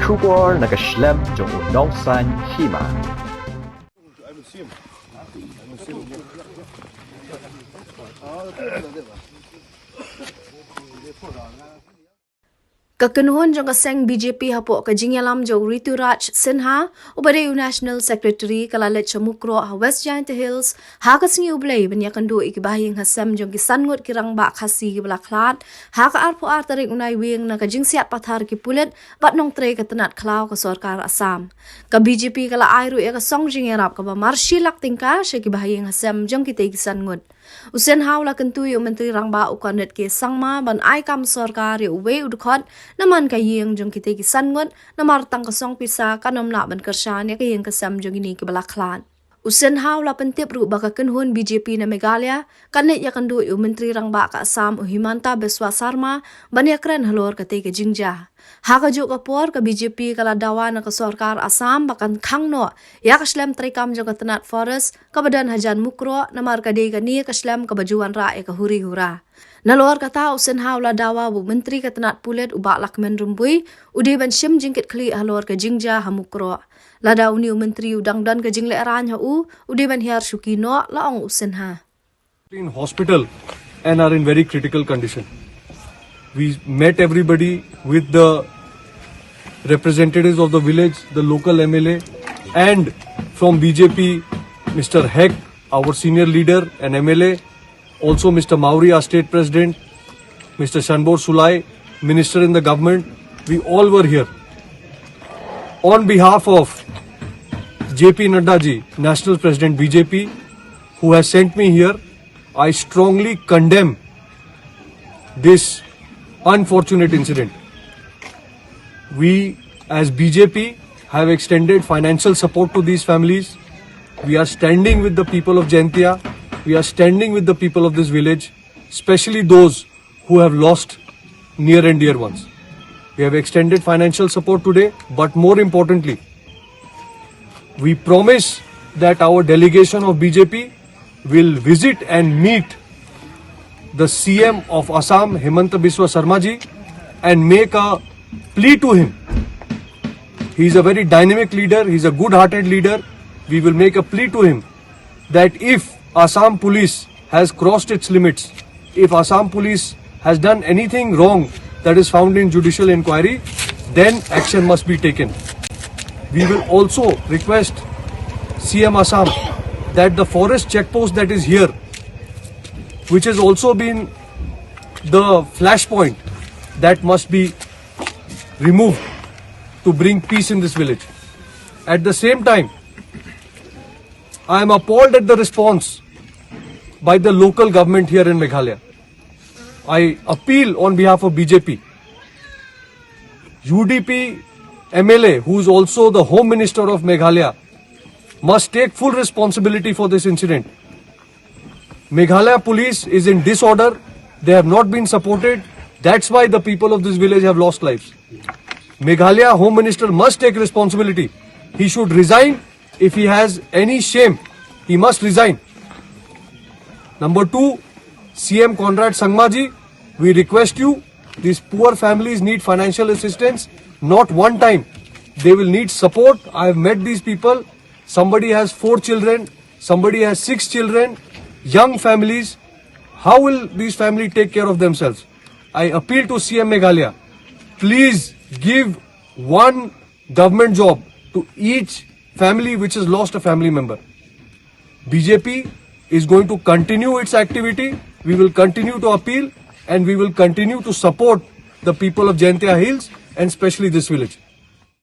Kubor nakaslem jong unongsan Hima. Kakunhon jong kaseng BJP hapo ka Jinglehraiñ jong Rymbui Sinha ubade National Secretary kalalet chamukro ha West Giant Hills ha ka singi ublay banyakandu ikibahing hasam jong kisangot kirang ba khasi kibla khlat ha ka arpo artarik unai wing na ka jingsiat pathar ki pulet bat nong tre ka tanat klaw ka sarkar Assam ka BJP kala airu e ka song Jinglehraiñ ka ba marshilak tingka she kibahing hasam jong kitay kisangot usen hawla kentui menteri rangba ukanet ke sangma ban ai kam sarkar ye uwe udkhot naman kayeng jong kitay kisangot na martang kasong pisa kanom na ban kershan ya kayeng kasam jong ini kebalaklan usen hawla pentip ru baka kenhun BJP na Meghalaya kanet ya kandu menteri rangba ka Assam Himanta Biswa Sarma ban yakren halor katay ke jingja haka juk kapor ka BJP kala dawa na ka sarkar Assam bakan khangno ya kaslem trekam jong katanat forest kabadan hajan mukro na markade ka ni kaslem kabajuan ra e ka huri hura nalor kata usen hawla dawa bu menteri katanat pulet ubak lakmen Rymbui ude ban shim jingkit kli halor ka jingja hamukro Lada uni menteri udang dan ka Jinglehraiñ ha ude ban Hiar Shuki no laong usen ha in hospital and are in very critical condition. We met everybody with the representatives of the village, the local MLA, and from BJP, Mr. Heck, our senior leader and MLA, also Mr. Mauri, our state president, Mr. Shanbor Sulai, minister in the government. We all were here. On behalf of JP Nadda ji, national president BJP, who has sent me here, I strongly condemn this unfortunate incident. We as BJP have extended financial support to these families. We are standing with the people of Jaintia. We are standing with the people of this village, especially those who have lost near and dear ones. We have extended financial support today, but more importantly, we promise that our delegation of BJP will visit and meet the CM of Assam, Himanta Biswa Sarma ji, and make a plea to him. He is a very dynamic leader, he is a good-hearted leader. We will make a plea to him that if Assam police has crossed its limits, if Assam police has done anything wrong that is found in judicial inquiry, then action must be taken. We will also request CM Assam that the forest checkpost that is here, which has also been the flashpoint, that must be removed to bring peace in this village. At the same time, I am appalled at the response by the local government here in Meghalaya. I appeal on behalf of BJP, UDP MLA, who is also the Home Minister of Meghalaya, must take full responsibility for this incident. Meghalaya police is in disorder. They have not been supported. That's why the people of this village have lost lives. Meghalaya Home Minister must take responsibility. He should resign. If he has any shame, he must resign. Number 2, CM Conrad Sangmaji, we request you, these poor families need financial assistance, not one time. They will need support. I have met these people. Somebody has 4 children, somebody has 6 children, young families. How will these families take care of themselves? I appeal to CM Meghalaya, please give one government job to each family which has lost a family member. BJP is going to continue its activity. We will continue to appeal and we will continue to support the people of Jaintia Hills and especially this village.